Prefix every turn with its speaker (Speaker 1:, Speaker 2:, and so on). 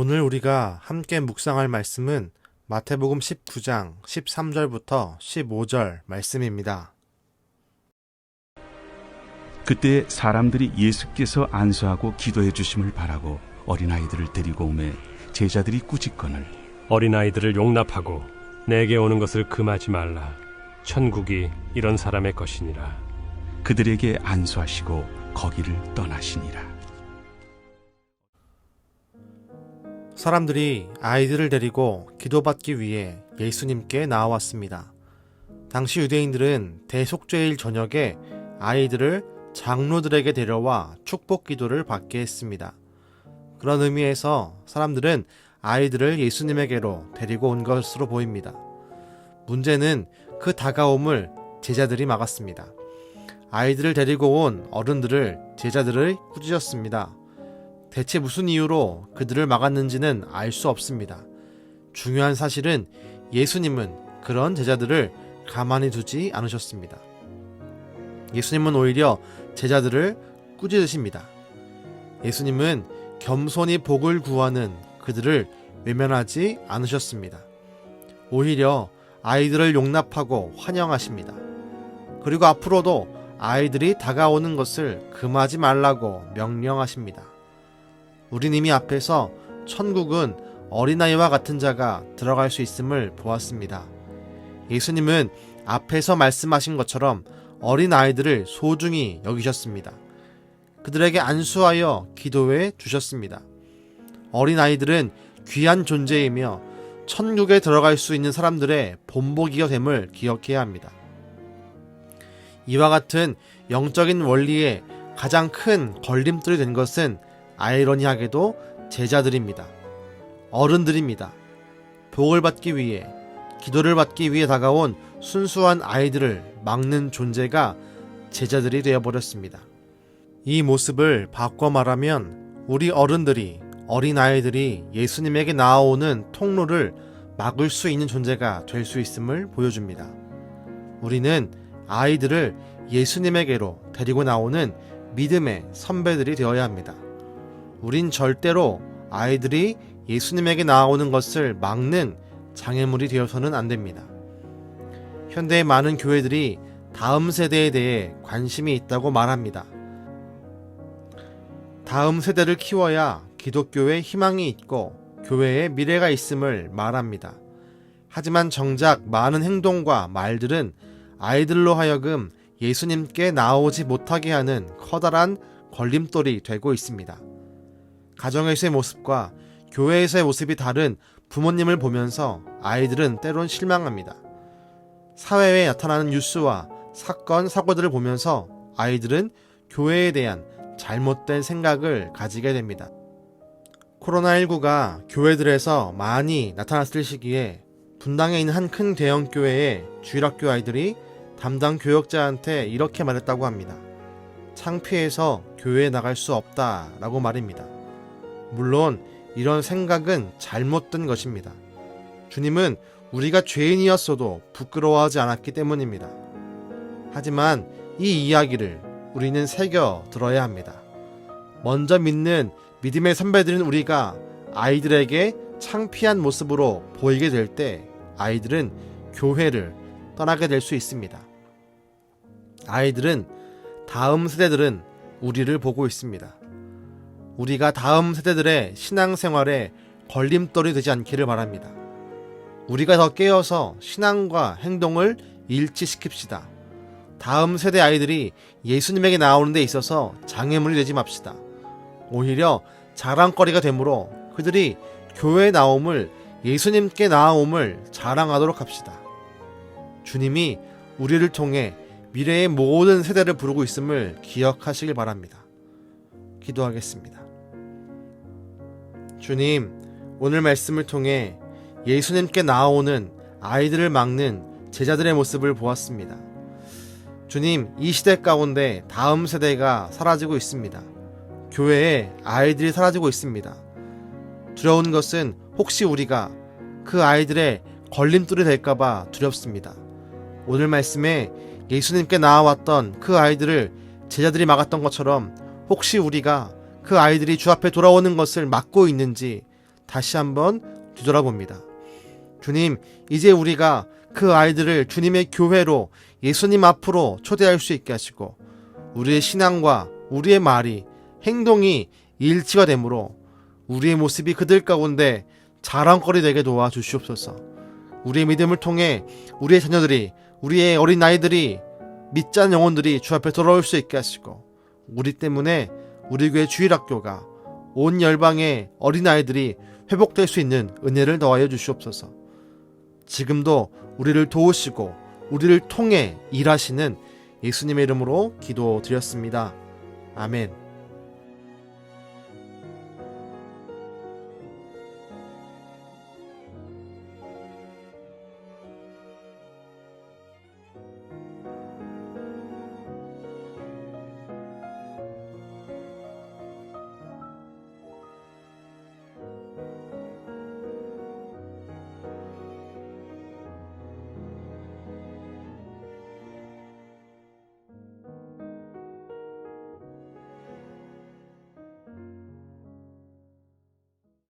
Speaker 1: 오늘 우리가 함께 묵상할 말씀은 마태복음 19장 13절부터 15절 말씀입니다.
Speaker 2: 그때 사람들이 예수께서 안수하고 기도해 주심을 바라고 어린아이들을 데리고 오매 제자들이 꾸짖거늘
Speaker 3: 어린아이들을 용납하고 내게 오는 것을 금하지 말라. 천국이 이런 사람의 것이니라.
Speaker 2: 그들에게 안수하시고 거기를 떠나시니라.
Speaker 1: 사람들이 아이들을 데리고 기도받기 위해 예수님께 나와왔습니다. 당시 유대인들은 대속죄일 저녁에 아이들을 장로들에게 데려와 축복 기도를 받게 했습니다. 그런 의미에서 사람들은 아이들을 예수님에게로 데리고 온 것으로 보입니다. 문제는 그 다가옴을 제자들이 막았습니다. 아이들을 데리고 온 어른들을 제자들이 꾸짖었습니다. 대체 무슨 이유로 그들을 막았는지는 알 수 없습니다. 중요한 사실은 예수님은 그런 제자들을 가만히 두지 않으셨습니다. 예수님은 오히려 제자들을 꾸짖으십니다. 예수님은 겸손히 복을 구하는 그들을 외면하지 않으셨습니다. 오히려 아이들을 용납하고 환영하십니다. 그리고 앞으로도 아이들이 다가오는 것을 금하지 말라고 명령하십니다. 우린 이미 앞에서 천국은 어린아이와 같은 자가 들어갈 수 있음을 보았습니다. 예수님은 앞에서 말씀하신 것처럼 어린아이들을 소중히 여기셨습니다. 그들에게 안수하여 기도해 주셨습니다. 어린아이들은 귀한 존재이며 천국에 들어갈 수 있는 사람들의 본보기가 됨을 기억해야 합니다. 이와 같은 영적인 원리에 가장 큰 걸림돌이 된 것은 아이러니하게도 제자들입니다. 어른들입니다. 복을 받기 위해, 기도를 받기 위해 다가온 순수한 아이들을 막는 존재가 제자들이 되어버렸습니다. 이 모습을 바꿔 말하면 우리 어른들이, 어린아이들이 예수님에게 나아오는 통로를 막을 수 있는 존재가 될 수 있음을 보여줍니다. 우리는 아이들을 예수님에게로 데리고 나오는 믿음의 선배들이 되어야 합니다. 우린 절대로 아이들이 예수님에게 나아오는 것을 막는 장애물이 되어서는 안 됩니다. 현대의 많은 교회들이 다음 세대에 대해 관심이 있다고 말합니다. 다음 세대를 키워야 기독교에 희망이 있고 교회에 미래가 있음을 말합니다. 하지만 정작 많은 행동과 말들은 아이들로 하여금 예수님께 나오지 못하게 하는 커다란 걸림돌이 되고 있습니다. 가정에서의 모습과 교회에서의 모습이 다른 부모님을 보면서 아이들은 때론 실망합니다. 사회에 나타나는 뉴스와 사건, 사고들을 보면서 아이들은 교회에 대한 잘못된 생각을 가지게 됩니다. 코로나19가 교회들에서 많이 나타났을 시기에 분당에 있는 한 큰 대형 교회의 주일학교 아이들이 담당 교역자한테 이렇게 말했다고 합니다. 창피해서 교회에 나갈 수 없다라고 말입니다. 물론 이런 생각은 잘못된 것입니다. 주님은 우리가 죄인이었어도 부끄러워하지 않았기 때문입니다. 하지만 이 이야기를 우리는 새겨 들어야 합니다. 먼저 믿는 믿음의 선배들인 우리가 아이들에게 창피한 모습으로 보이게 될 때 아이들은 교회를 떠나게 될 수 있습니다. 아이들은, 다음 세대들은 우리를 보고 있습니다. 우리가 다음 세대들의 신앙생활에 걸림돌이 되지 않기를 바랍니다. 우리가 더 깨어서 신앙과 행동을 일치시킵시다. 다음 세대 아이들이 예수님에게 나오는 데 있어서 장애물이 되지 맙시다. 오히려 자랑거리가 되므로 그들이 교회에 나옴을, 예수님께 나아옴을 자랑하도록 합시다. 주님이 우리를 통해 미래의 모든 세대를 부르고 있음을 기억하시길 바랍니다. 기도하겠습니다. 주님, 오늘 말씀을 통해 예수님께 나아오는 아이들을 막는 제자들의 모습을 보았습니다. 주님, 이 시대 가운데 다음 세대가 사라지고 있습니다. 교회에 아이들이 사라지고 있습니다. 두려운 것은 혹시 우리가 그 아이들의 걸림돌이 될까봐 두렵습니다. 오늘 말씀에 예수님께 나아왔던 그 아이들을 제자들이 막았던 것처럼 혹시 우리가 그 아이들이 주 앞에 돌아오는 것을 막고 있는지 다시 한번 뒤돌아봅니다. 주님, 이제 우리가 그 아이들을 주님의 교회로 예수님 앞으로 초대할 수 있게 하시고 우리의 신앙과 우리의 말이 행동이 일치가 되므로 우리의 모습이 그들 가운데 자랑거리 되게 도와주시옵소서. 우리의 믿음을 통해 우리의 자녀들이, 우리의 어린 아이들이, 믿지 않는 영혼들이 주 앞에 돌아올 수 있게 하시고 우리 때문에 우리 교회 주일학교가 온 열방의 어린 아이들이 회복될 수 있는 은혜를 더하여 주시옵소서. 지금도 우리를 도우시고 우리를 통해 일하시는 예수님의 이름으로 기도드렸습니다. 아멘.